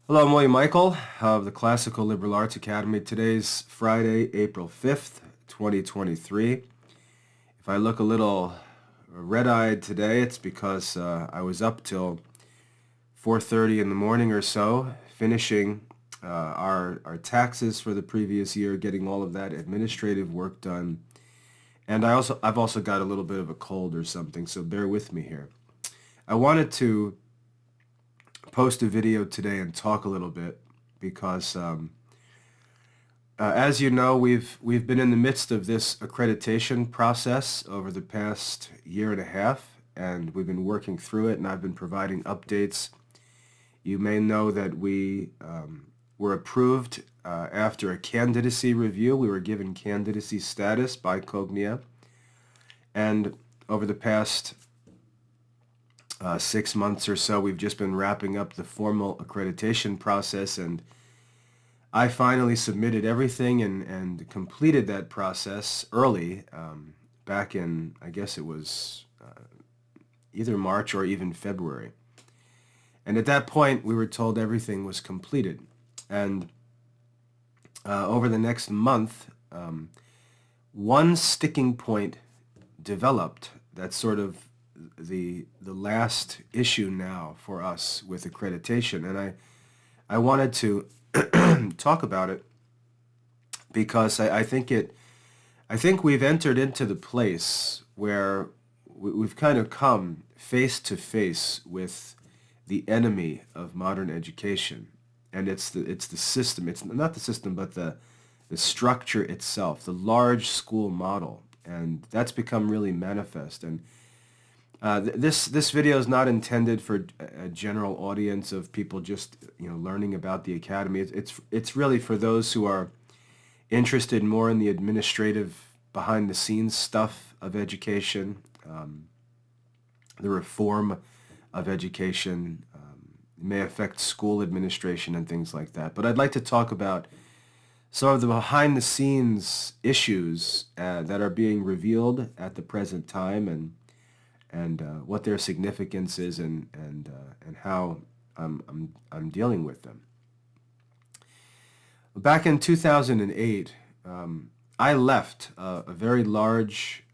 Hello, I'm William Michael of the Classical Liberal Arts Academy. Today's Friday, April 5th, 2023. If I look a little red-eyed today, it's because I was up till 4:30 in the morning or so, finishing our taxes for the previous year, getting all of that administrative work done. And I've also got a little bit of a cold or something, so bear with me here. I wanted to post a video today and talk a little bit because as you know, we've been in the midst of this accreditation process over the past year and a half, and we've been working through it, and I've been providing updates. You may know that we were approved after a candidacy review. We were given candidacy status by Cognia, and over the past 6 months or so, we've just been wrapping up the formal accreditation process, and I finally submitted everything and completed that process early, back in, I guess it was either March or even February. And at that point, we were told everything was completed. And over the next month, one sticking point developed that's sort of the last issue now for us with accreditation. And I wanted to talk about it because I think we've entered into the place where we've kind of come face to face with the enemy of modern education, and it's the system. It's not the system, but the structure itself, the large school model, and that's become really manifest. And this video is not intended for a general audience of people just learning about the academy. It's really for those who are interested more in the administrative behind the scenes stuff of education, the reform of education. It may affect school administration and things like that. But I'd like to talk about some of the behind the scenes issues that are being revealed at the present time, and what their significance is, and how I'm dealing with them. Back in 2008, I left a very large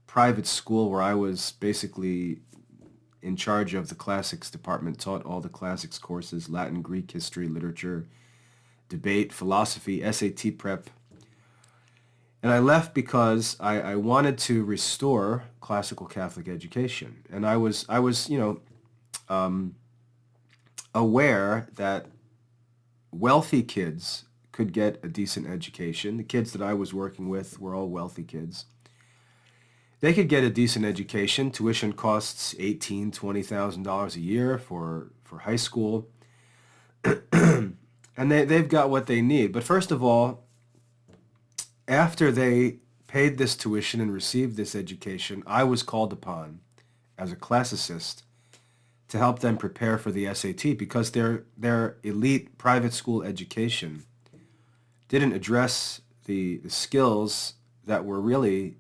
private school where I was basically in charge of the classics department, taught all the classics courses: Latin, Greek, history, literature, debate, philosophy, SAT prep. And I left because I wanted to restore classical Catholic education. And I was aware that wealthy kids could get a decent education. The kids that I was working with were all wealthy kids. They could get a decent education. Tuition costs $18,000, $20,000 a year for high school. And they've got what they need. But first of all, after they paid this tuition and received this education, I was called upon as a classicist to help them prepare for the SAT, because their elite private school education didn't address the skills that were really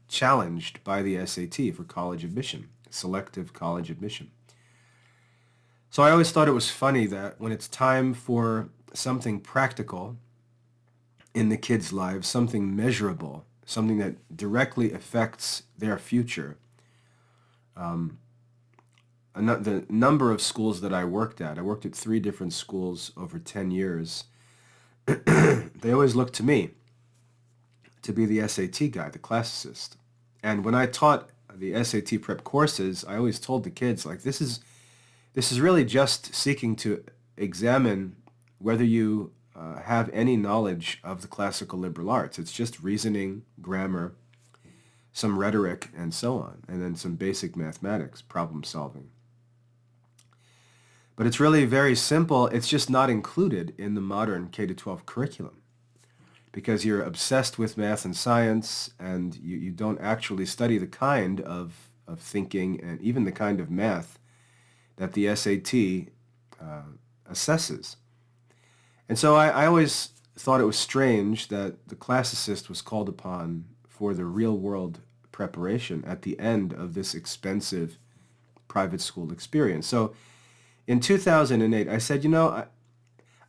challenged by the SAT for college admission, selective college admission. So I always thought it was funny that when it's time for something practical in the kids' lives, something measurable, something that directly affects their future. The number of schools that I worked at 3 different schools over 10 years, they always looked to me to be the SAT guy, the classicist. And when I taught the SAT prep courses, I always told the kids, like, this is really just seeking to examine whether you have any knowledge of the classical liberal arts. It's just reasoning, grammar, some rhetoric, and so on, and then some basic mathematics, problem solving. But it's really very simple. It's just not included in the modern K-12 curriculum, because you're obsessed with math and science, and you don't actually study the kind of thinking and even the kind of math that the SAT assesses. And so I always thought it was strange that the classicist was called upon for the real-world preparation at the end of this expensive private school experience. So In 2008, I said,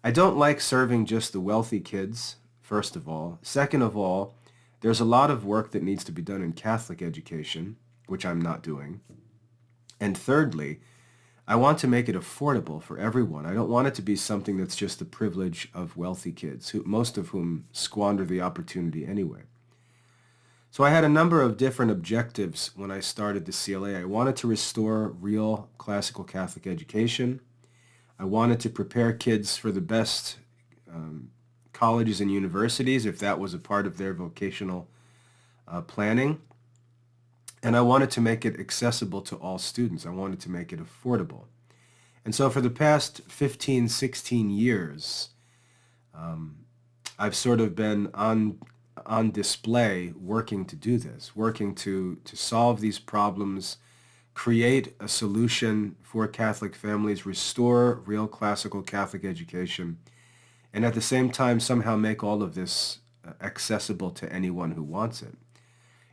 I don't like serving just the wealthy kids, first of all. Second of all, there's a lot of work that needs to be done in Catholic education, which I'm not doing. And thirdly, I want to make it affordable for everyone. I don't want it to be something that's just the privilege of wealthy kids, most of whom squander the opportunity anyway. So I had a number of different objectives when I started the CLA. I wanted to restore real classical Catholic education. I wanted to prepare kids for the best colleges and universities, if that was a part of their vocational planning. And I wanted to make it accessible to all students. I wanted to make it affordable. And so for the past 15, 16 years, I've sort of been on display working to do this, working to solve these problems, create a solution for Catholic families, restore real classical Catholic education, and at the same time somehow make all of this accessible to anyone who wants it.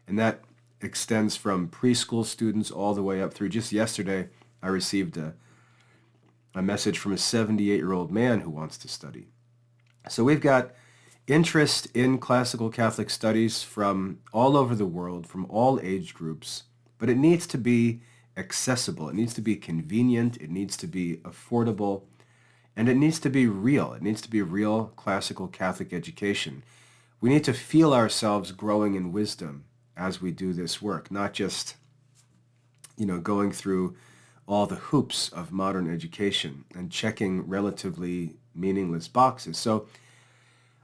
And that extends from preschool students all the way up through. Just yesterday, I received a message from a 78-year-old man who wants to study. So we've got interest in classical Catholic studies from all over the world, from all age groups, but it needs to be accessible. It needs to be convenient. It needs to be affordable. And it needs to be real. It needs to be real classical Catholic education. We need to feel ourselves growing in wisdom as we do this work, not just, going through all the hoops of modern education and checking relatively meaningless boxes. So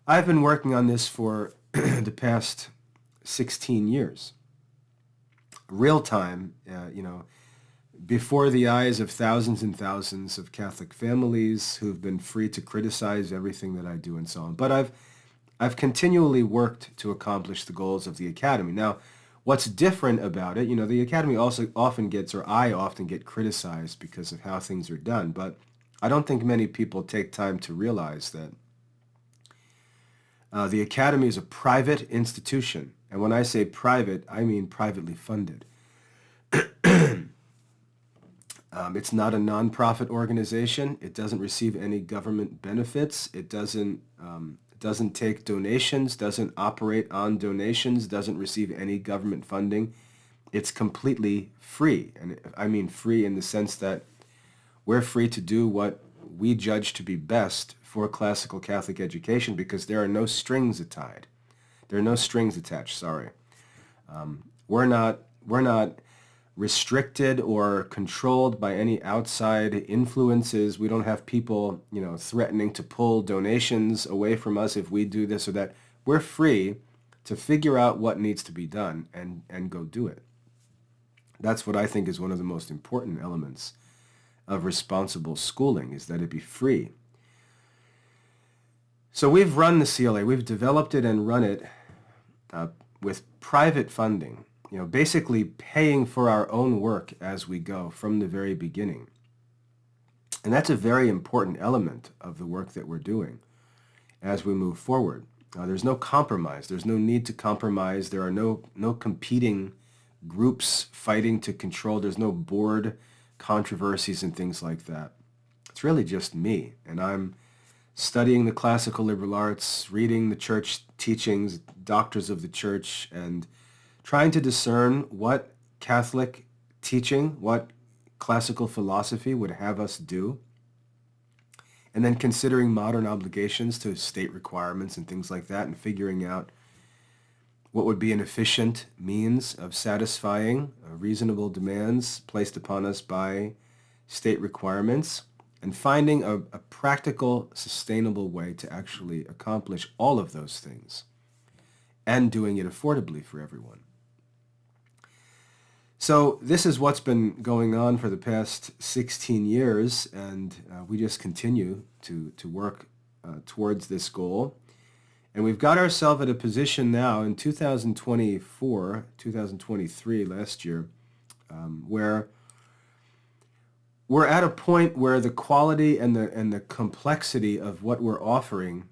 I've been working on this for the past 16 years. Real time, before the eyes of thousands and thousands of Catholic families who've been free to criticize everything that I do and so on. But I've continually worked to accomplish the goals of the Academy. Now, what's different about it, the Academy also often gets, or I often get criticized because of how things are done, but I don't think many people take time to realize that the Academy is a private institution. And when I say private, I mean privately funded. It's not a nonprofit organization. It doesn't receive any government benefits. It doesn't take donations, doesn't operate on donations, doesn't receive any government funding. It's completely free. And I mean free in the sense that we're free to do what we judge to be best for classical Catholic education because there are no strings attached. There are no strings attached, sorry. We're not restricted or controlled by any outside influences. We don't have people, threatening to pull donations away from us if we do this or that. We're free to figure out what needs to be done and go do it. That's what I think is one of the most important elements of responsible schooling, is that it be free. So we've run the CLA. We've developed it and run it with private funding. Basically paying for our own work as we go from the very beginning. And that's a very important element of the work that we're doing as we move forward. There's no compromise. There's no need to compromise. There are no competing groups fighting to control. There's no board controversies and things like that. It's really just me, and I'm studying the classical liberal arts, reading the church teachings, doctors of the church, and trying to discern what Catholic teaching, what classical philosophy would have us do, and then considering modern obligations to state requirements and things like that, and figuring out what would be an efficient means of satisfying reasonable demands placed upon us by state requirements, and finding a practical, sustainable way to actually accomplish all of those things, and doing it affordably for everyone. So this is what's been going on for the past 16 years, and we just continue to work towards this goal. And we've got ourselves at a position now in 2024, 2023, last year, where we're at a point where the quality and the complexity of what we're offering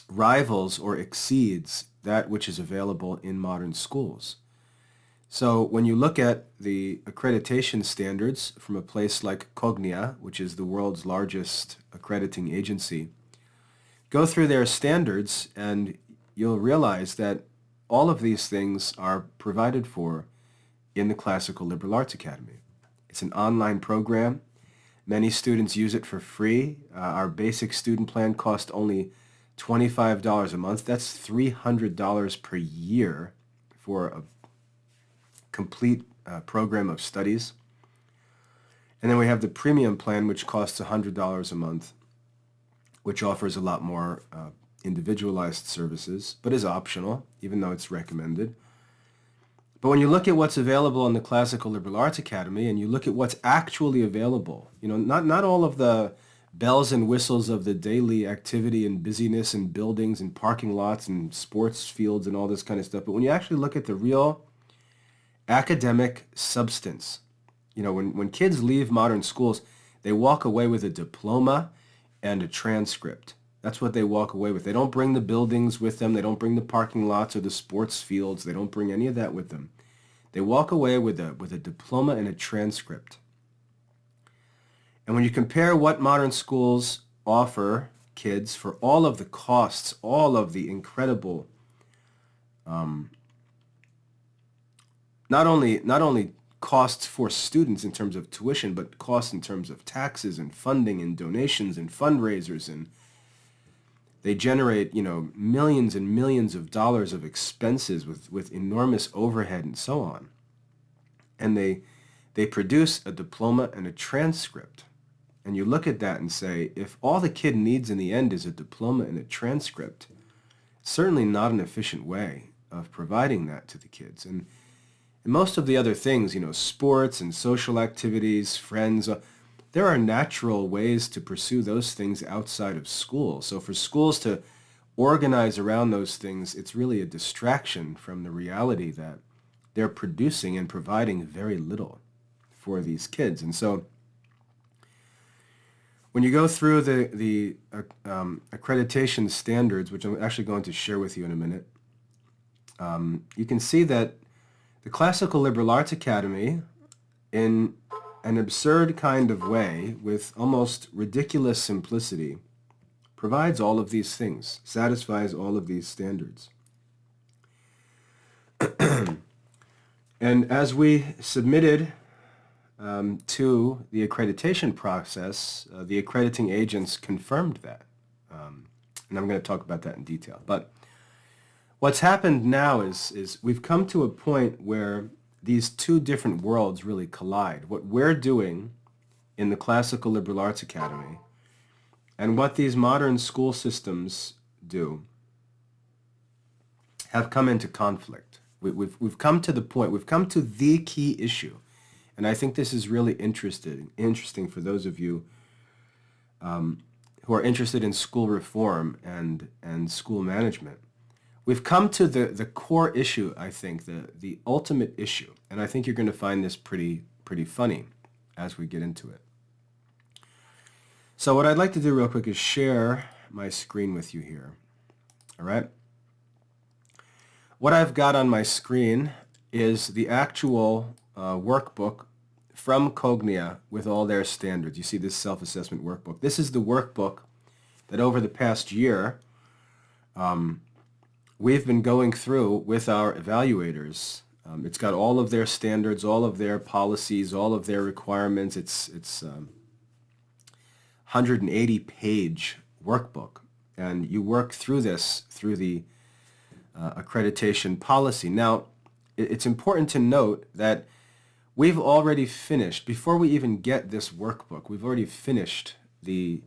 rivals or exceeds that which is available in modern schools. So when you look at the accreditation standards from a place like Cognia, which is the world's largest accrediting agency, go through their standards and you'll realize that all of these things are provided for in the Classical Liberal Arts Academy. It's an online program. Many students use it for free. Our basic student plan costs only $25 a month. That's $300 per year for a complete program of studies. And then we have the premium plan, which costs $100 a month, which offers a lot more individualized services, but is optional, even though it's recommended. But when you look at what's available in the Classical Liberal Arts Academy and you look at what's actually available, not all of the bells and whistles of the daily activity and busyness and buildings and parking lots and sports fields and all this kind of stuff, but when you actually look at the real academic substance, when kids leave modern schools, they walk away with a diploma and a transcript. That's what they walk away with. They don't bring the buildings with them. They don't bring the parking lots or the sports fields. They don't bring any of that with them. They walk away with a diploma and a transcript. And when you compare what modern schools offer kids for all of the costs, all of the incredible, not only costs for students in terms of tuition, but costs in terms of taxes and funding and donations and fundraisers, and they generate, millions and millions of dollars of expenses with enormous overhead and so on. And they produce a diploma and a transcript. And you look at that and say, if all the kid needs in the end is a diploma and a transcript, certainly not an efficient way of providing that to the kids. And most of the other things, sports and social activities, friends, there are natural ways to pursue those things outside of school. So for schools to organize around those things, it's really a distraction from the reality that they're producing and providing very little for these kids. And so when you go through the accreditation standards, which I'm actually going to share with you in a minute, you can see that the Classical Liberal Arts Academy, in an absurd kind of way, with almost ridiculous simplicity, provides all of these things, satisfies all of these standards. And as we submitted to the accreditation process, the accrediting agents confirmed that. And I'm going to talk about that in detail. But what's happened now is we've come to a point where these two different worlds really collide. What we're doing in the Classical Liberal Arts Academy and what these modern school systems do have come into conflict. We've come to the point, we've come to the key issue, and I think this is really interesting for those of you who are interested in school reform and school management. We've come to the core issue, I think, the ultimate issue, and I think you're going to find this pretty funny as we get into it. So what I'd like to do real quick is share my screen with you here. All right? What I've got on my screen is the actual workbook from Cognia with all their standards. You see this self-assessment workbook. This is the workbook that over the past year we've been going through with our evaluators. It's got all of their standards, all of their policies, all of their requirements. It's 180-page workbook, and you work through this through the accreditation policy. Now, it's important to note that we've already finished, before we even get this workbook, we've already finished the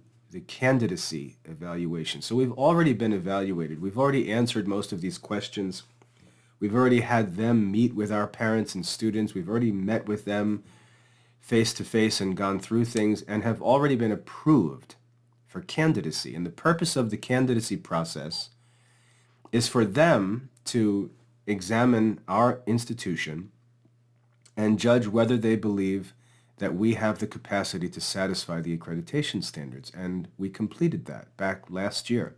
candidacy evaluation. So we've already been evaluated. We've already answered most of these questions. We've already had them meet with our parents and students. We've already met with them face-to-face and gone through things and have already been approved for candidacy. And the purpose of the candidacy process is for them to examine our institution and judge whether they believe that we have the capacity to satisfy the accreditation standards. And we completed that back last year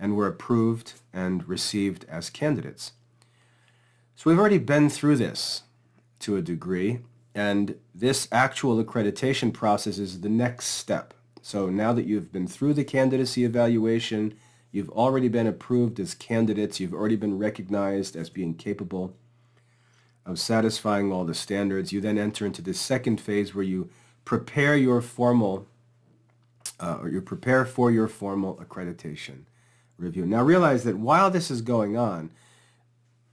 and were approved and received as candidates. So we've already been through this to a degree, and this actual accreditation process is the next step. So now that you've been through the candidacy evaluation, you've already been approved as candidates, you've already been recognized as being capable of satisfying all the standards, you then enter into this second phase where you prepare your formal, or you prepare for your formal accreditation review. Now realize that while this is going on,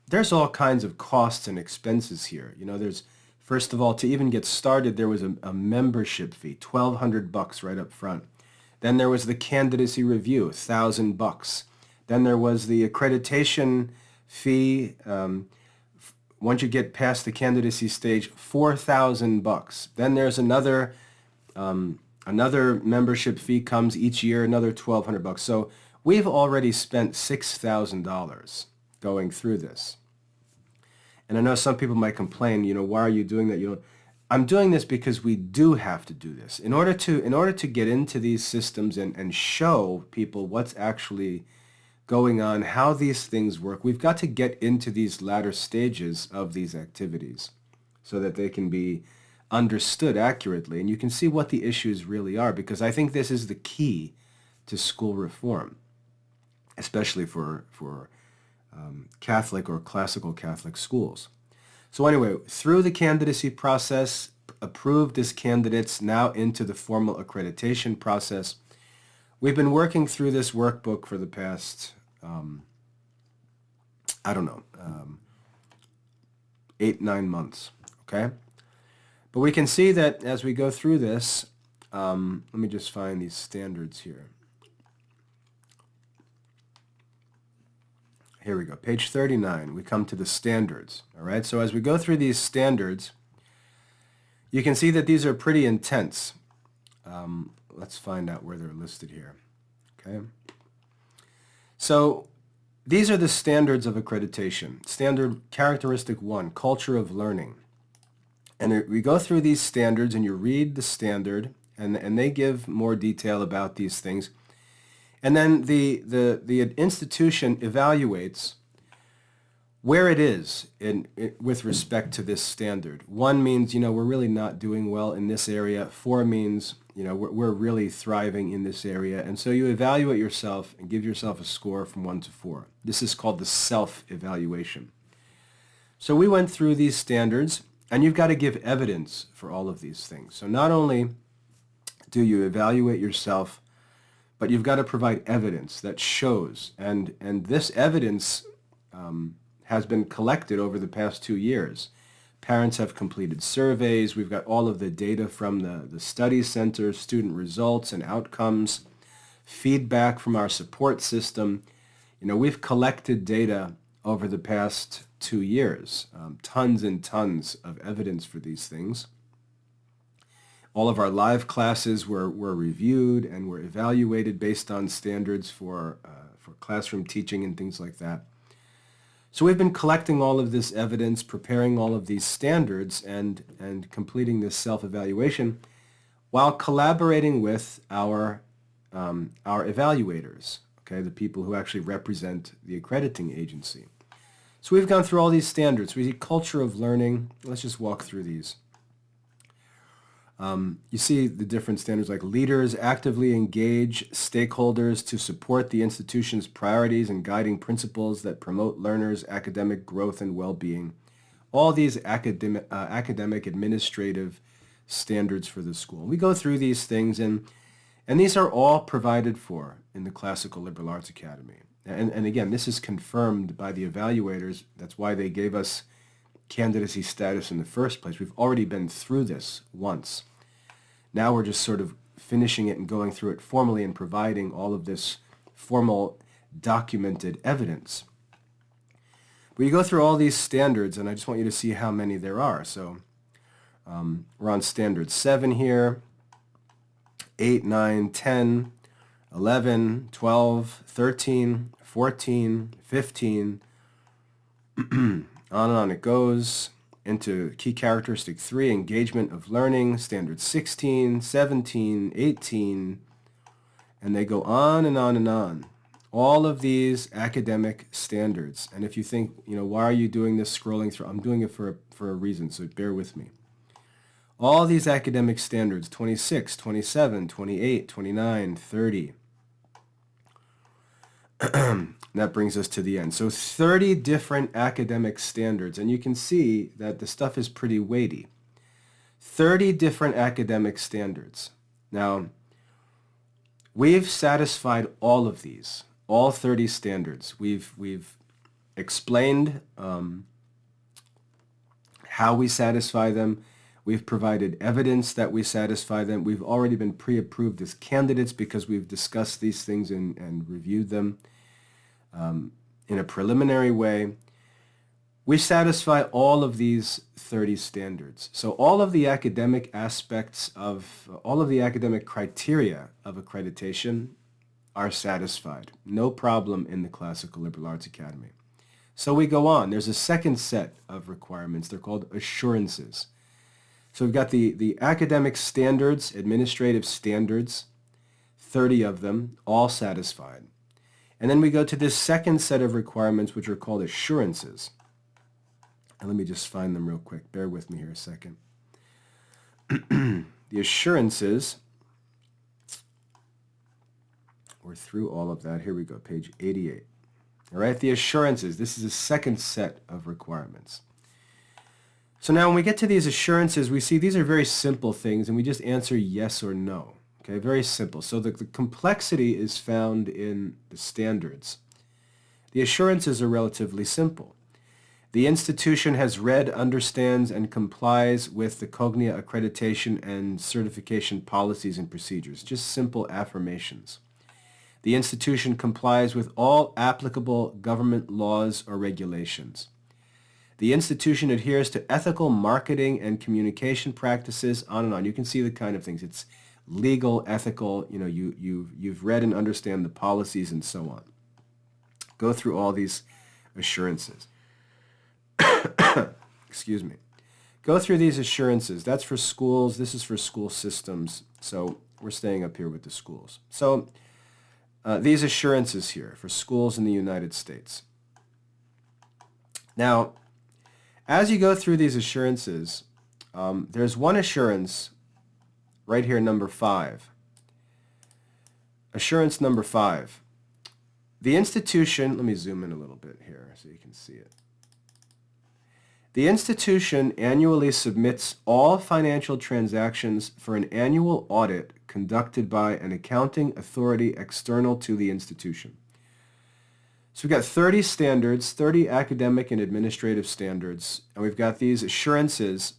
there's all kinds of costs and expenses here. There's, first of all, to even get started, there was a membership fee, $1,200 right up front. Then there was the candidacy review, $1,000. Then there was the accreditation fee. Once you get past the candidacy stage, $4,000. Then there's another membership fee comes each year, another $1,200. So we've already spent $6,000 going through this. And I know some people might complain, why are you doing that? I'm doing this because we do have to do this. In order to get into these systems and show people what's actually going on, how these things work, we've got to get into these latter stages of these activities so that they can be understood accurately. And you can see what the issues really are, because I think this is the key to school reform, especially for Catholic or classical Catholic schools. So anyway, through the candidacy process, approved as candidates, now into the formal accreditation process. We've been working through this workbook for the past, 8-9 months, okay? But we can see that as we go through this, let me just find these standards here. Here we go, page 39, we come to the standards, all right? So as we go through these standards, you can see that these are pretty intense. Let's find out where they're listed here, okay? So these are the standards of accreditation. Standard characteristic 1, culture of learning. And we go through these standards and you read the standard, and they give more detail about these things. And then the institution evaluates where it is with respect to this standard. 1 means, we're really not doing well in this area. 4 means, we're really thriving in this area. And so you evaluate yourself and give yourself a score from 1 to 4. This is called the self-evaluation. So we went through these standards, and you've got to give evidence for all of these things. So not only do you evaluate yourself, but you've got to provide evidence that shows, and this evidence has been collected over the past 2 years. Parents have completed surveys. We've got all of the data from the study center, student results and outcomes, feedback from our support system. We've collected data over the past 2 years, tons and tons of evidence for these things. All of our live classes were reviewed and were evaluated based on standards for classroom teaching and things like that. So we've been collecting all of this evidence, preparing all of these standards, and completing this self-evaluation while collaborating with our evaluators, okay, the people who actually represent the accrediting agency. So we've gone through all these standards. We see culture of learning. Let's just walk through these. You see the different standards like leaders actively engage stakeholders to support the institution's priorities and guiding principles that promote learners' academic growth and well-being. All these academic administrative standards for the school. We go through these things, and these are all provided for in the Classical Liberal Arts Academy. And again, this is confirmed by the evaluators. That's why they gave us candidacy status in the first place. We've already been through this once. Now we're just sort of finishing it and going through it formally and providing all of this formal documented evidence. But you go through all these standards, and I just want you to see how many there are. So we're on standard 7 here, 8, 9, 10, 11, 12, 13, 14, 15, on and on it goes, into key characteristic 3, engagement of learning, standard 16, 17, 18, and they go on and on and on, all of these academic standards. And if you think, why are you doing this scrolling through? I'm doing it for a reason, so bear with me. All these academic standards, 26, 27, 28, 29, 30. That brings us to the end. So 30 different academic standards, and you can see that the stuff is pretty weighty. 30 different academic standards. Now, we've satisfied all of these, all 30 standards. We've explained how we satisfy them. We've provided evidence that we satisfy them. We've already been pre-approved as candidates because we've discussed these things and reviewed them in a preliminary way. We satisfy all of these 30 standards. So all of the academic aspects of, all of the academic criteria of accreditation are satisfied. No problem in the Classical Liberal Arts Academy. So we go on. There's a second set of requirements. They're called assurances. So we've got the academic standards, administrative standards, 30 of them, all satisfied. And then we go to this second set of requirements, which are called assurances. And let me just find them real quick. Bear with me here a second. The assurances, we're through all of that. Here we go, page 88. All right, the assurances. This is a second set of requirements. So now when we get to these assurances, we see these are very simple things, and we just answer yes or no. Okay, very simple. So the complexity is found in the standards. The assurances are relatively simple. The institution has read, understands, and complies with the Cognia accreditation and certification policies and procedures. Just simple affirmations. The institution complies with all applicable government laws or regulations. The institution adheres to ethical marketing and communication practices, on and on. You can see the kind of things. It's legal, ethical, you've read and understand the policies and so on. Go through all these assurances. Excuse me. Go through these assurances. That's for schools. This is for school systems. So we're staying up here with the schools. So these assurances here for schools in the United States. Now, as you go through these assurances, there's one assurance right here, number 5. Assurance number 5. The institution, let me zoom in a little bit here so you can see it. The institution annually submits all financial transactions for an annual audit conducted by an accounting authority external to the institution. So we've got 30 standards, 30 academic and administrative standards, and we've got these assurances.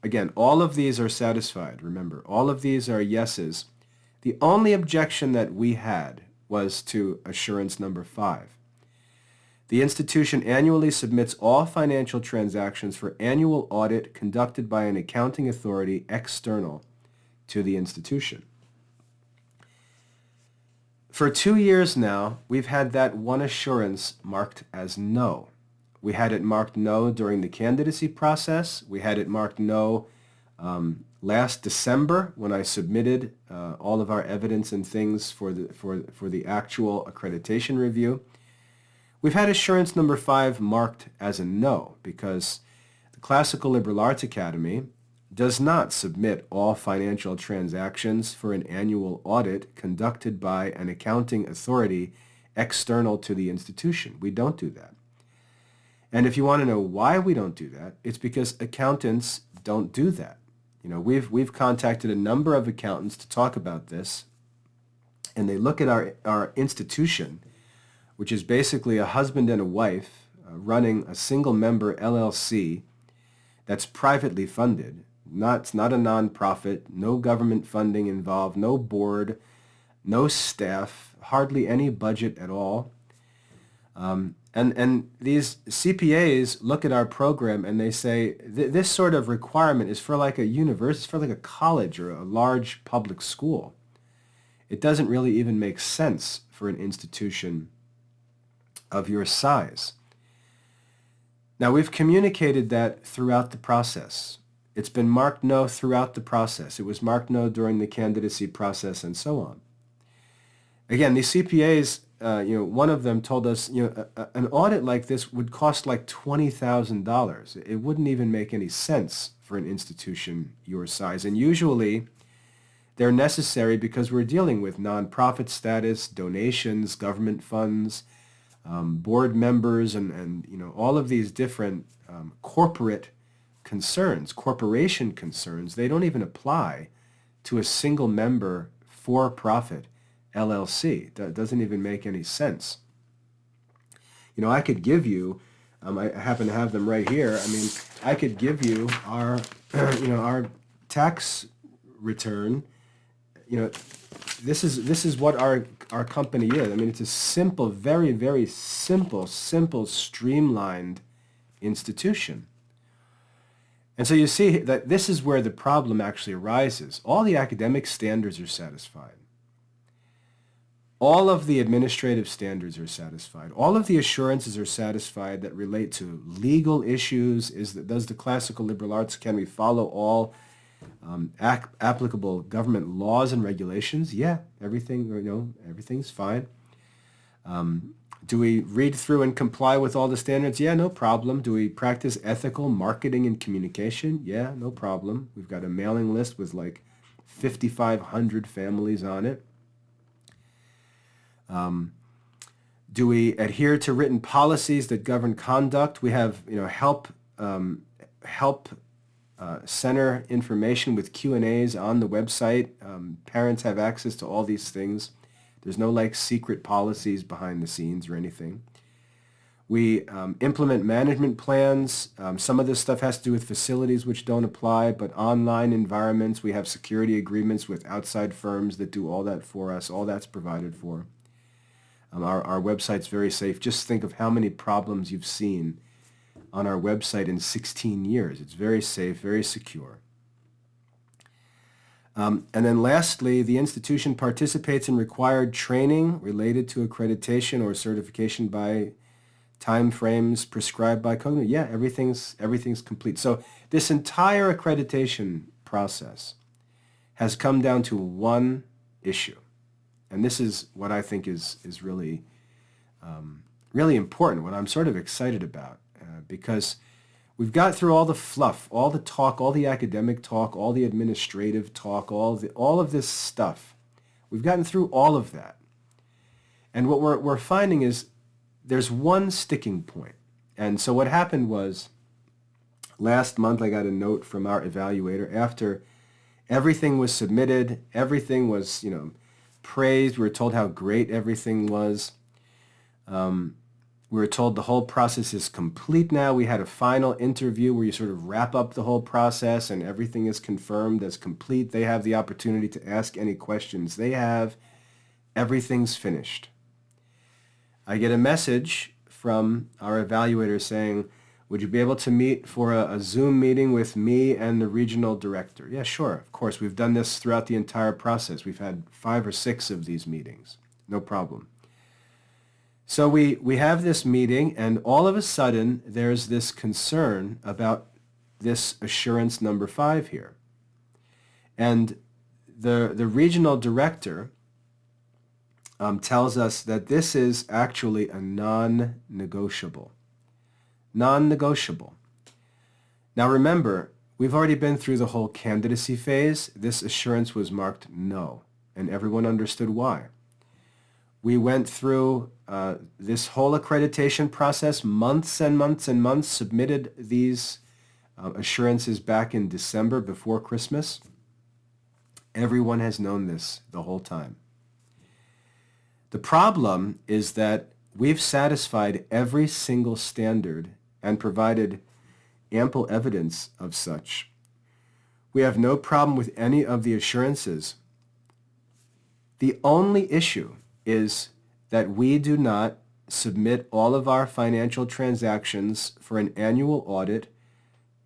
Again, all of these are satisfied. Remember, all of these are yeses. The only objection that we had was to assurance number 5. The institution annually submits all financial transactions for annual audit conducted by an accounting authority external to the institution. For 2 years now, we've had that one assurance marked as no. We had it marked no during the candidacy process. We had it marked no last December when I submitted all of our evidence and things for the actual accreditation review. We've had assurance number 5 marked as a no because the Classical Liberal Arts Academy does not submit all financial transactions for an annual audit conducted by an accounting authority external to the institution. We don't do that. And if you want to know why we don't do that, it's because accountants don't do that. We've contacted a number of accountants to talk about this, and they look at our institution, which is basically a husband and a wife running a single-member LLC that's privately funded. It's not a nonprofit, no government funding involved, no board, no staff, hardly any budget at all. And these CPAs look at our program and they say, this sort of requirement is for like a university, for like a college or a large public school. It doesn't really even make sense for an institution of your size. Now, we've communicated that throughout the process. It's been marked no throughout the process. It was marked no during the candidacy process and so on. Again, these CPAs one of them told us, an audit like this would cost like $20,000. It wouldn't even make any sense for an institution your size. And usually they're necessary because we're dealing with nonprofit status, donations, government funds, board members, and all of these different corporate concerns, corporation concerns. They don't even apply to a single member for-profit LLC. That doesn't even make any sense. I could give you, I happen to have them right here. I could give you our, our tax return. This is what our company is. It's a simple, very, very simple, streamlined institution. And so you see that this is where the problem actually arises. All the academic standards are satisfied. All of the administrative standards are satisfied. All of the assurances are satisfied that relate to legal issues. Does the classical liberal arts, can we follow all applicable government laws and regulations? Yeah, everything's fine. Do we read through and comply with all the standards? Yeah, no problem. Do we practice ethical marketing and communication? Yeah, no problem. We've got a mailing list with like 5,500 families on it. Do we adhere to written policies that govern conduct? We have, help center information with Q&As on the website. Parents have access to all these things. There's no secret policies behind the scenes or anything. We implement management plans. Some of this stuff has to do with facilities which don't apply, but online environments, we have security agreements with outside firms that do all that for us. All that's provided for. Our website's very safe. Just think of how many problems you've seen on our website in 16 years. It's very safe, very secure. And then lastly, the institution participates in required training related to accreditation or certification by time frames prescribed by Cognitive. Yeah, everything's complete. So this entire accreditation process has come down to one issue. And this is what I think is really, really important, what I'm sort of excited about, because we've got through all the fluff, all the talk, all the academic talk, all the administrative talk, all of this stuff. We've gotten through all of that. And what we're finding is there's one sticking point. And so what happened was last month I got a note from our evaluator after everything was submitted, everything was, praised. We were told how great everything was. We were told the whole process is complete now. We had a final interview where you sort of wrap up the whole process and everything is confirmed as complete. They have the opportunity to ask any questions they have. Everything's finished. I get a message from our evaluator saying, would you be able to meet for a Zoom meeting with me and the regional director? Yeah, sure. Of course. We've done this throughout the entire process. We've had 5 or 6 of these meetings. No problem. So we have this meeting, and all of a sudden, there's this concern about this assurance number 5 here. And the regional director tells us that this is actually a non-negotiable. Non-negotiable. Now remember, we've already been through the whole candidacy phase. This assurance was marked no, and everyone understood why. We went through this whole accreditation process, months and months and months, submitted these assurances back in December before Christmas. Everyone has known this the whole time. The problem is that we've satisfied every single standard and provided ample evidence of such. We have no problem with any of the assurances. The only issue is that we do not submit all of our financial transactions for an annual audit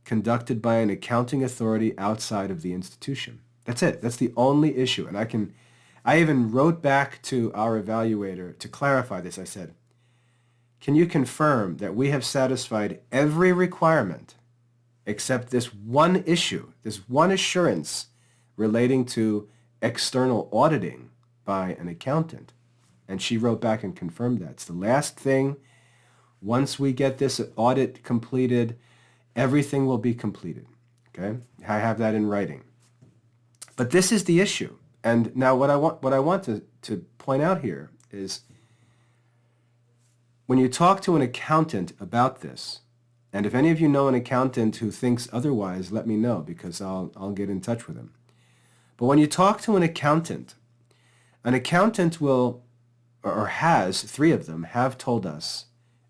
conducted by an accounting authority outside of the institution. That's it. That's the only issue. And I even wrote back to our evaluator to clarify this. I said, can you confirm that we have satisfied every requirement except this one issue, this one assurance relating to external auditing by an accountant? And she wrote back and confirmed that. It's the last thing. Once we get this audit completed, everything will be completed. Okay? I have that in writing. But this is the issue. And now what I want to point out here is when you talk to an accountant about this, and if any of you know an accountant who thinks otherwise, let me know because I'll get in touch with him. But when you talk to an accountant will, or has, 3 of them have told us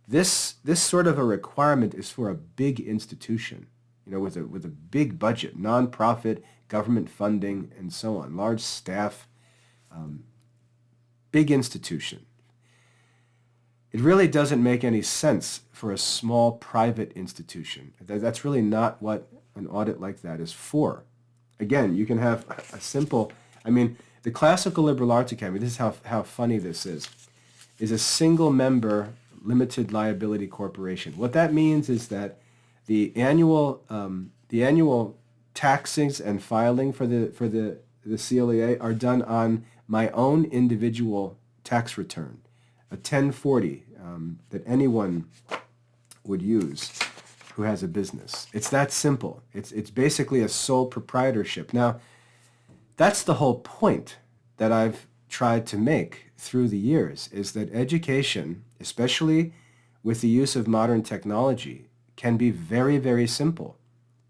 this sort of a requirement is for a big institution, with a big budget, nonprofit, government funding, and so on, large staff, big institution. It really doesn't make any sense for a small private institution. That's really not what an audit like that is for. Again, you can have a simple, the Classical Liberal Arts Academy, this is how funny this is a single member limited liability corporation. What that means is that the annual taxings and filing for the CLAA are done on my own individual tax return, a 1040 that anyone would use who has a business. It's that simple. It's basically a sole proprietorship. Now, that's the whole point that I've tried to make through the years, is that education, especially with the use of modern technology, can be very, very simple.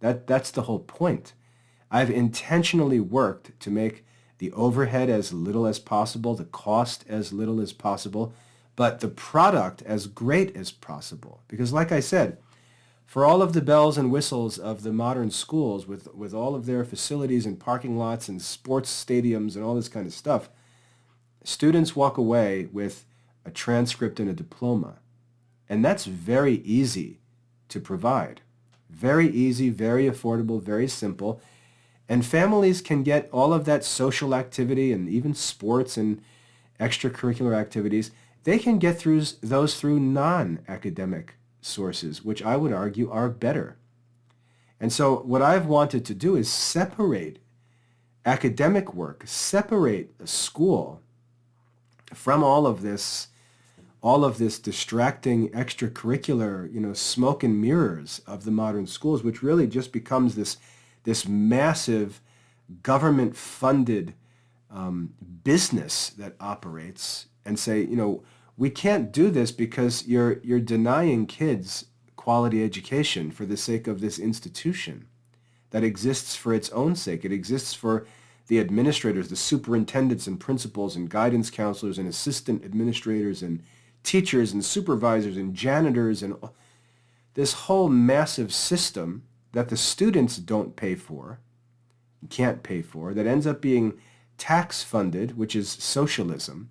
That's the whole point. I've intentionally worked to make the overhead as little as possible, the cost as little as possible, but the product as great as possible. Because like I said, for all of the bells and whistles of the modern schools with all of their facilities and parking lots and sports stadiums and all this kind of stuff, students walk away with a transcript and a diploma. And that's very easy to provide. Very easy, very affordable, very simple. And families can get all of that social activity and even sports and extracurricular activities. They can get through those through non-academic sources, which I would argue are better. And so what I've wanted to do is separate academic work, separate a school from all of this distracting extracurricular, smoke and mirrors of the modern schools, which really just becomes this massive government-funded business that operates, and say, we can't do this because you're denying kids quality education for the sake of this institution that exists for its own sake. It exists for the administrators, the superintendents and principals and guidance counselors and assistant administrators and teachers and supervisors and janitors and this whole massive system that the students don't pay for, can't pay for, that ends up being tax funded, which is socialism,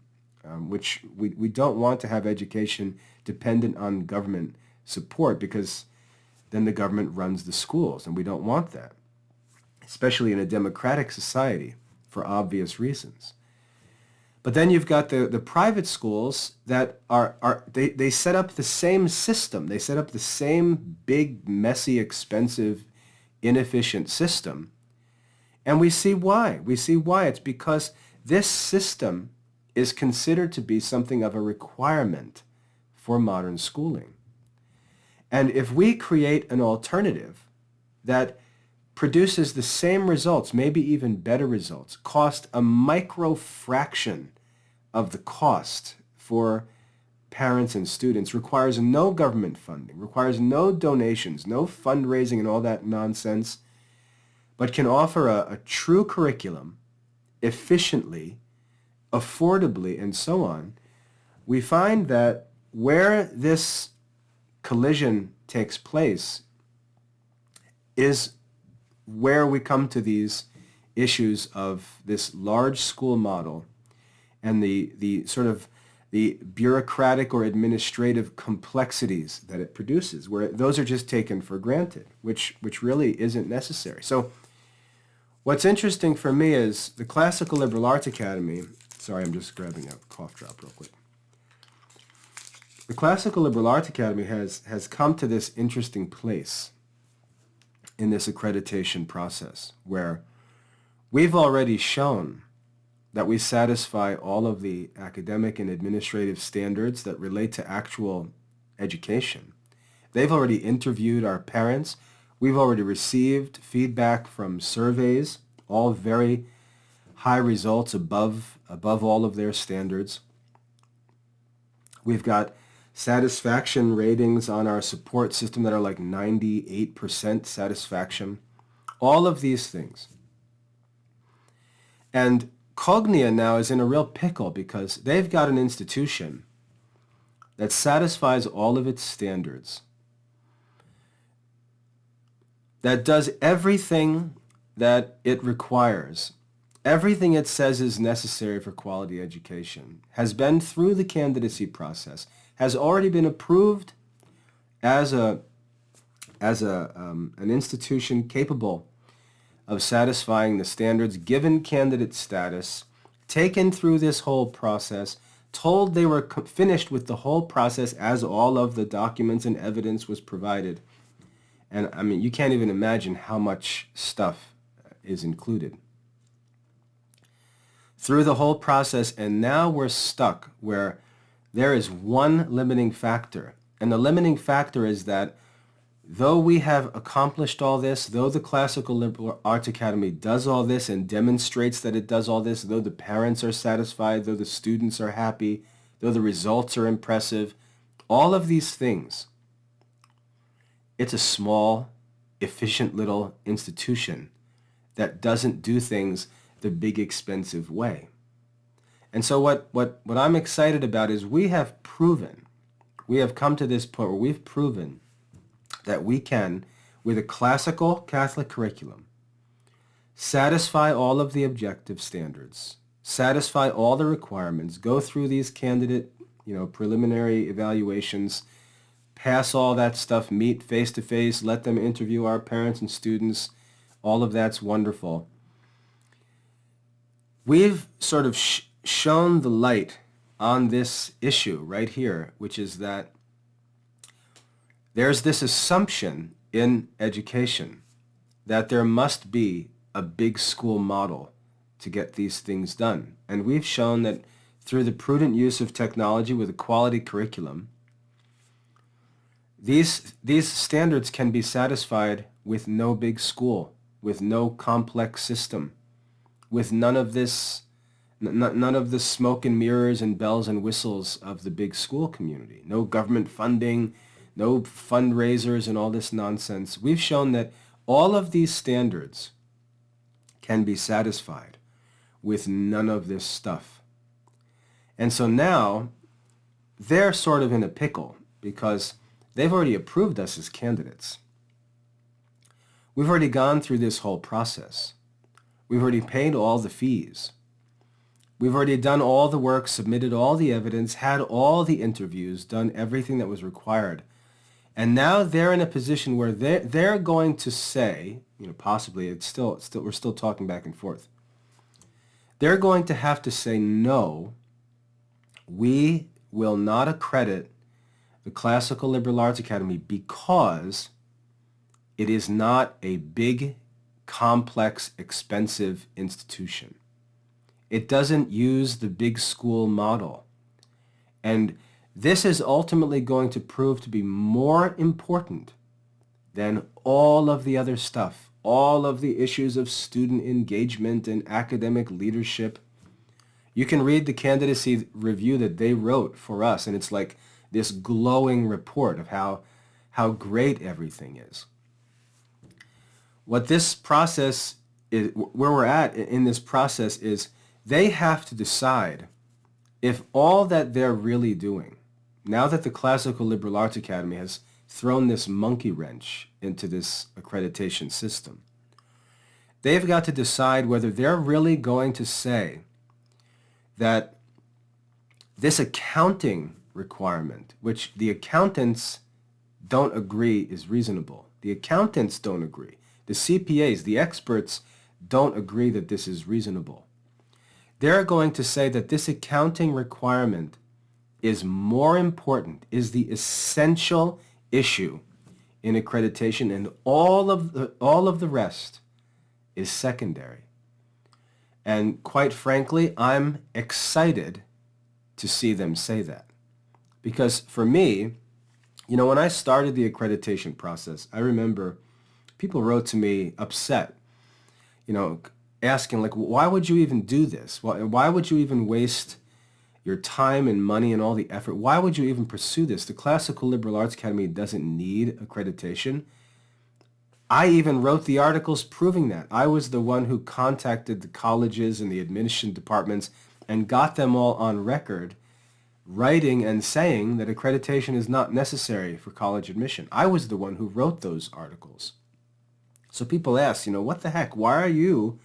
which we don't want to have education dependent on government support, because then the government runs the schools, and we don't want that, especially in a democratic society for obvious reasons. But then you've got the private schools that they set up the same system. They set up the same big, messy, expensive, inefficient system. And we see why. We see why. It's because this system is considered to be something of a requirement for modern schooling. And if we create an alternative that produces the same results, maybe even better results, cost a micro fraction of the cost for parents and students, requires no government funding, requires no donations, no fundraising and all that nonsense, but can offer a true curriculum efficiently, affordably, and so on, we find that where this collision takes place is where we come to these issues of this large school model and the sort of the bureaucratic or administrative complexities that it produces, where those are just taken for granted, which really isn't necessary. So what's interesting for me is the Classical Liberal Arts Academy, sorry, I'm just grabbing a cough drop real quick. The Classical Liberal Arts Academy has come to this interesting place in this accreditation process where we've already shown that we satisfy all of the academic and administrative standards that relate to actual education. They've already interviewed our parents. We've already received feedback from surveys, all very high results above all of their standards. We've got satisfaction ratings on our support system that are like 98% satisfaction. All of these things. And Cognia now is in a real pickle because they've got an institution that satisfies all of its standards, that does everything that it requires, everything it says is necessary for quality education, has been through the candidacy process, has already been approved as an institution capable of satisfying the standards, given candidate status, taken through this whole process, told they were finished with the whole process as all of the documents and evidence was provided. And I mean, you can't even imagine how much stuff is included through the whole process, and now we're stuck where there is one limiting factor. And the limiting factor is that though we have accomplished all this, though the Classical Liberal Arts Academy does all this and demonstrates that it does all this, though the parents are satisfied, though the students are happy, though the results are impressive, all of these things, it's a small, efficient little institution that doesn't do things the big, expensive way. And so what I'm excited about is we have come to this point where we've proven that we can, with a classical Catholic curriculum, satisfy all of the objective standards, satisfy all the requirements, go through these candidate, preliminary evaluations, pass all that stuff, meet face-to-face, let them interview our parents and students. All of that's wonderful. We've sort of shone the light on this issue right here, which is that there's this assumption in education that there must be a big school model to get these things done. And we've shown that through the prudent use of technology with a quality curriculum, these standards can be satisfied with no big school, with no complex system, with none of the smoke and mirrors and bells and whistles of the big school community, no government funding, no fundraisers and all this nonsense. We've shown that all of these standards can be satisfied with none of this stuff. And so now they're sort of in a pickle because they've already approved us as candidates. We've already gone through this whole process. We've already paid all the fees. We've already done all the work, submitted all the evidence, had all the interviews, done everything that was required. And now they're in a position where they're going to say, possibly we're still talking back and forth. They're going to have to say, no, we will not accredit the Classical Liberal Arts Academy because it is not a big, complex, expensive institution. It doesn't use the big school model. And this is ultimately going to prove to be more important than all of the other stuff, all of the issues of student engagement and academic leadership. You can read the candidacy review that they wrote for us, and it's like this glowing report of how great everything is. What this process is, where we're at in this process is they have to decide if all that they're really doing, now that the Classical Liberal Arts Academy has thrown this monkey wrench into this accreditation system, they've got to decide whether they're really going to say that this accounting requirement, which the accountants don't agree is reasonable. The accountants don't agree. The CPAs, the experts, don't agree that this is reasonable. They're going to say that this accounting requirement is more important, is the essential issue in accreditation, and all of the rest is secondary. And quite frankly, I'm excited to see them say that. Because for me, when I started the accreditation process, I remember people wrote to me upset, you know, asking like, why would you even do this? Why would you even waste your time and money and all the effort? Why would you even pursue this? The Classical Liberal Arts Academy doesn't need accreditation. I even wrote the articles proving that. I was the one who contacted the colleges and the admission departments and got them all on record writing and saying that accreditation is not necessary for college admission. I was the one who wrote those articles. So people ask, what the heck? Why are you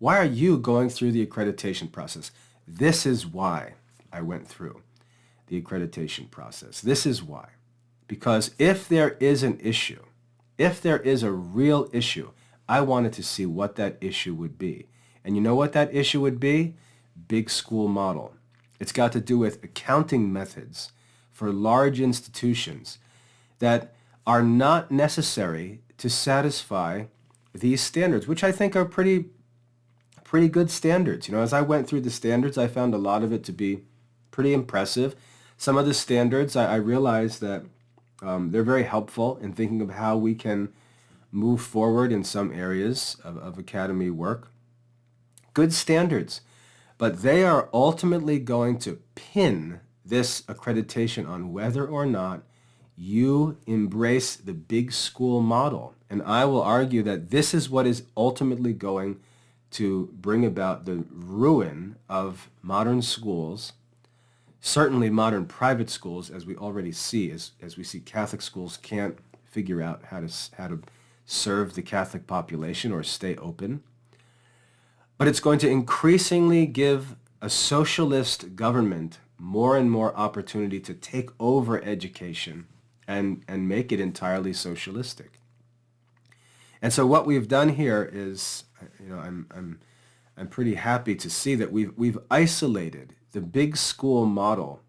going through the accreditation process? This is why I went through the accreditation process. This is why. Because if there is an issue, if there is a real issue, I wanted to see what that issue would be. And you know what that issue would be? Big school model. It's got to do with accounting methods for large institutions that are not necessary to satisfy these standards, which I think are pretty good standards. As I went through the standards, I found a lot of it to be pretty impressive. Some of the standards, I realized that they're very helpful in thinking of how we can move forward in some areas of academy work. Good standards, but they are ultimately going to pin this accreditation on whether or not you embrace the big school model. And I will argue that this is what is ultimately going to bring about the ruin of modern schools, certainly modern private schools, as we already see, as we see Catholic schools can't figure out how to serve the Catholic population or stay open. But it's going to increasingly give a socialist government more and more opportunity to take over education and make it entirely socialistic. And so what we've done here is, I'm pretty happy to see that we've isolated the big school model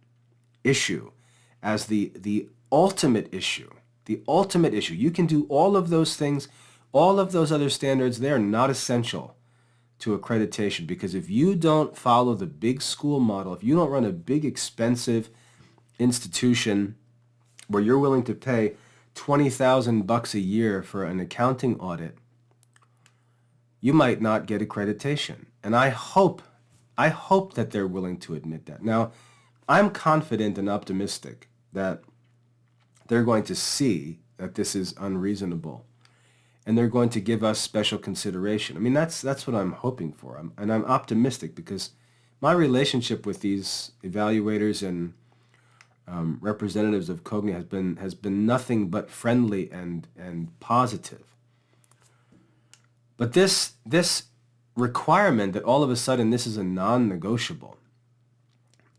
issue as the ultimate issue. The ultimate issue. You can do all of those things, all of those other standards, they're not essential to accreditation, because if you don't follow the big school model, if you don't run a big expensive institution where you're willing to pay $20,000 a year for an accounting audit, you might not get accreditation. And I hope that they're willing to admit that. Now, I'm confident and optimistic that they're going to see that this is unreasonable, and they're going to give us special consideration. I mean, that's what I'm hoping for. And I'm optimistic because my relationship with these evaluators and representatives of COGNI has been nothing but friendly and positive. But this requirement that all of a sudden this is a non-negotiable,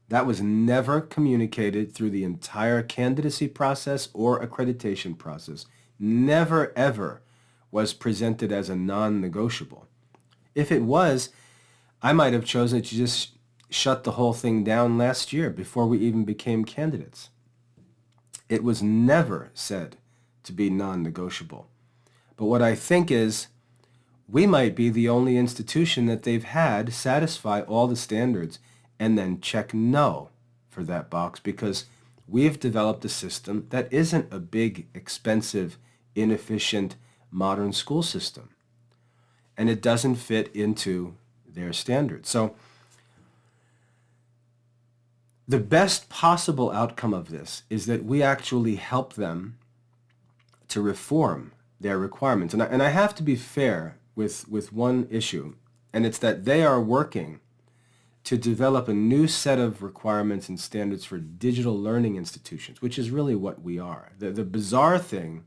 that was never communicated through the entire candidacy process or accreditation process. Never, ever was presented as a non-negotiable. If it was, I might have chosen to just shut the whole thing down last year before we even became candidates. It was never said to be non-negotiable. But what I think is, we might be the only institution that they've had satisfy all the standards and then check no for that box, because we've developed a system that isn't a big, expensive, inefficient modern school system. And it doesn't fit into their standards. So the best possible outcome of this is that we actually help them to reform their requirements. And I have to be fair with one issue, and it's that they are working to develop a new set of requirements and standards for digital learning institutions, which is really what we are. The bizarre thing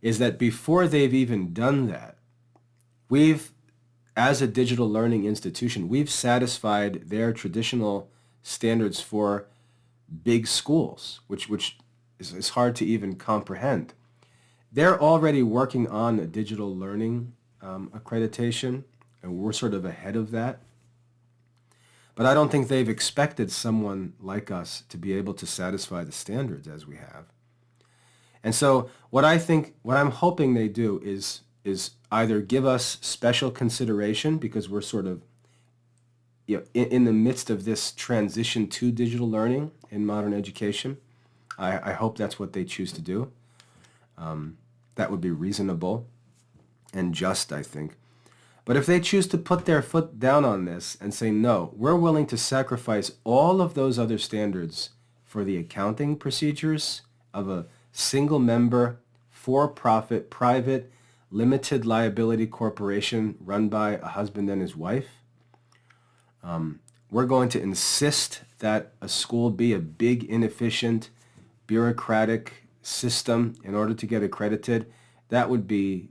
is that before they've even done that, we've, as a digital learning institution, we've satisfied their traditional standards for big schools, which is hard to even comprehend. They're already working on a digital learning accreditation, and we're sort of ahead of that. But I don't think they've expected someone like us to be able to satisfy the standards as we have. And so what I'm hoping they do is either give us special consideration because we're sort of in the midst of this transition to digital learning in modern education. I hope that's what they choose to do. That would be reasonable and just, I think. But if they choose to put their foot down on this and say, no, we're willing to sacrifice all of those other standards for the accounting procedures of a single member, for-profit, private, limited liability corporation run by a husband and his wife, we're going to insist that a school be a big, inefficient, bureaucratic system in order to get accredited. That would be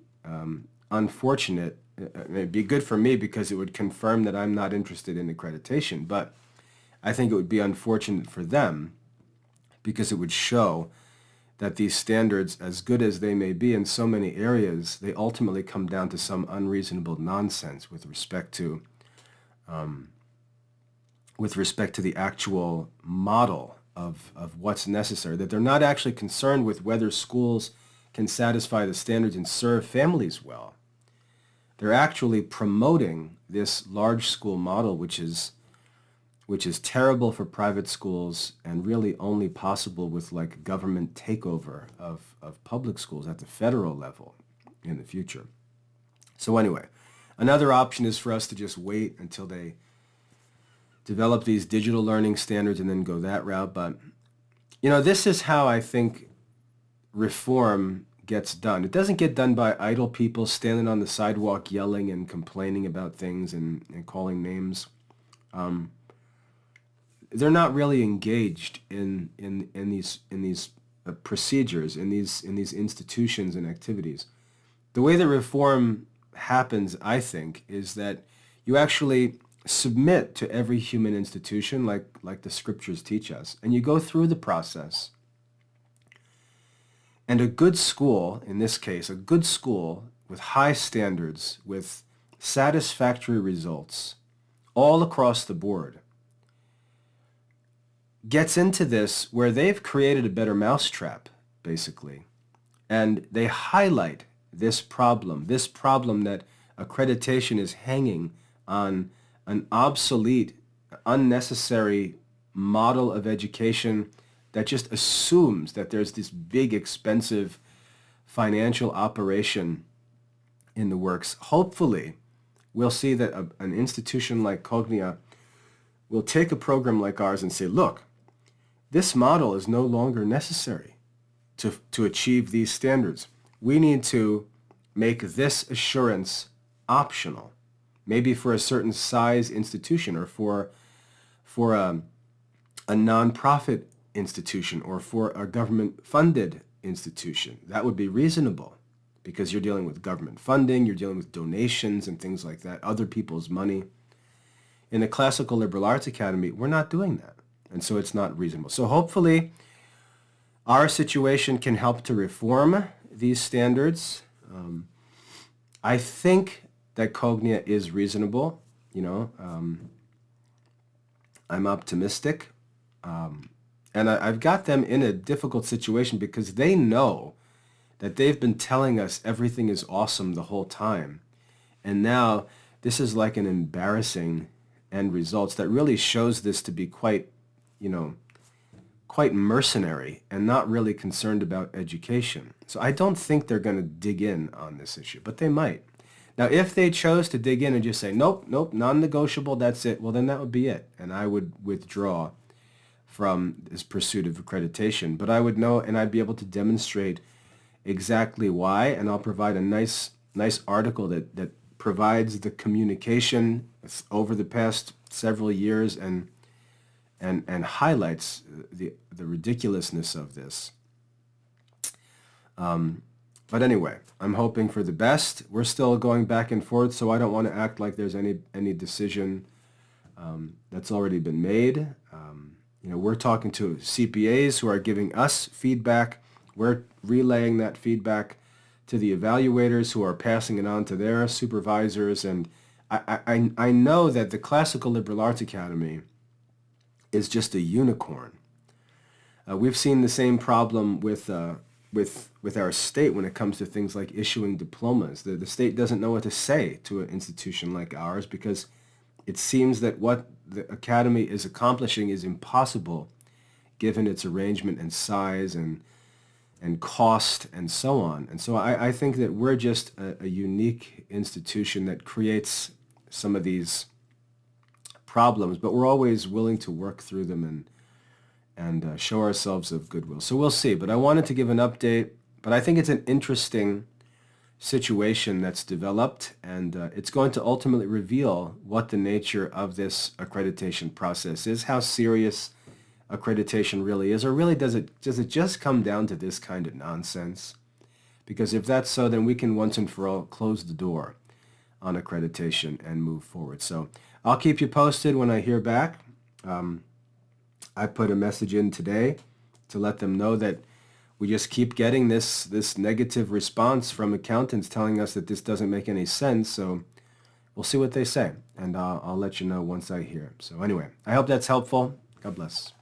unfortunate. It'd be good for me because it would confirm that I'm not interested in accreditation, but I think it would be unfortunate for them because it would show that these standards, as good as they may be in so many areas, they ultimately come down to some unreasonable nonsense with respect to the actual model of what's necessary, that they're not actually concerned with whether schools can satisfy the standards and serve families well. They're actually promoting this large school model, which is terrible for private schools and really only possible with like government takeover of public schools at the federal level in the future. So anyway, another option is for us to just wait until they develop these digital learning standards and then go that route. But, this is how I think reform gets done. It doesn't get done by idle people standing on the sidewalk yelling and complaining about things and calling names. They're not really engaged in these procedures, in these institutions and activities. The way that reform happens, I think, is that you actually submit to every human institution like the scriptures teach us, and you go through the process. And a good school, in this case, a good school with high standards, with satisfactory results, all across the board, gets into this where they've created a better mousetrap, basically. And they highlight this problem that accreditation is hanging on an obsolete, unnecessary model of education that just assumes that there's this big, expensive financial operation in the works. Hopefully, we'll see that an institution like Cognia will take a program like ours and say, look, this model is no longer necessary to achieve these standards. We need to make this assurance optional, maybe for a certain size institution or for a nonprofit institution or for a government-funded institution. That would be reasonable because you're dealing with government funding, you're dealing with donations and things like that, other people's money. In the Classical Liberal Arts Academy, we're not doing that, and so it's not reasonable. So hopefully our situation can help to reform these standards. I think that Cognia is reasonable. I'm optimistic. And I've got them in a difficult situation because they know that they've been telling us everything is awesome the whole time. And now this is like an embarrassing end results that really shows this to be quite mercenary and not really concerned about education. So I don't think they're going to dig in on this issue, but they might. Now, if they chose to dig in and just say, nope, non-negotiable, that's it, well, then that would be it. And I would withdraw from this pursuit of accreditation. But I would know, and I'd be able to demonstrate exactly why, and I'll provide a nice article that provides the communication over the past several years and highlights the ridiculousness of this. But anyway, I'm hoping for the best. We're still going back and forth, so I don't want to act like there's any decision that's already been made. We're talking to CPAs who are giving us feedback. We're relaying that feedback to the evaluators who are passing it on to their supervisors. And I know that the Classical Liberal Arts Academy is just a unicorn. We've seen the same problem with with our state when it comes to things like issuing diplomas. The state doesn't know what to say to an institution like ours because it seems that what the academy is accomplishing is impossible given its arrangement and size and cost and so on. And so I think that we're just a unique institution that creates some of these problems, but we're always willing to work through them and show ourselves of goodwill. So we'll see. But I wanted to give an update. But I think it's an interesting situation that's developed, and it's going to ultimately reveal what the nature of this accreditation process is, how serious accreditation really is, or really does it just come down to this kind of nonsense? Because if that's so, then we can once and for all close the door on accreditation and move forward. So I'll keep you posted when I hear back. I put a message in today to let them know that we just keep getting this negative response from accountants telling us that this doesn't make any sense. So we'll see what they say, and I'll let you know once I hear. So anyway, I hope that's helpful. God bless.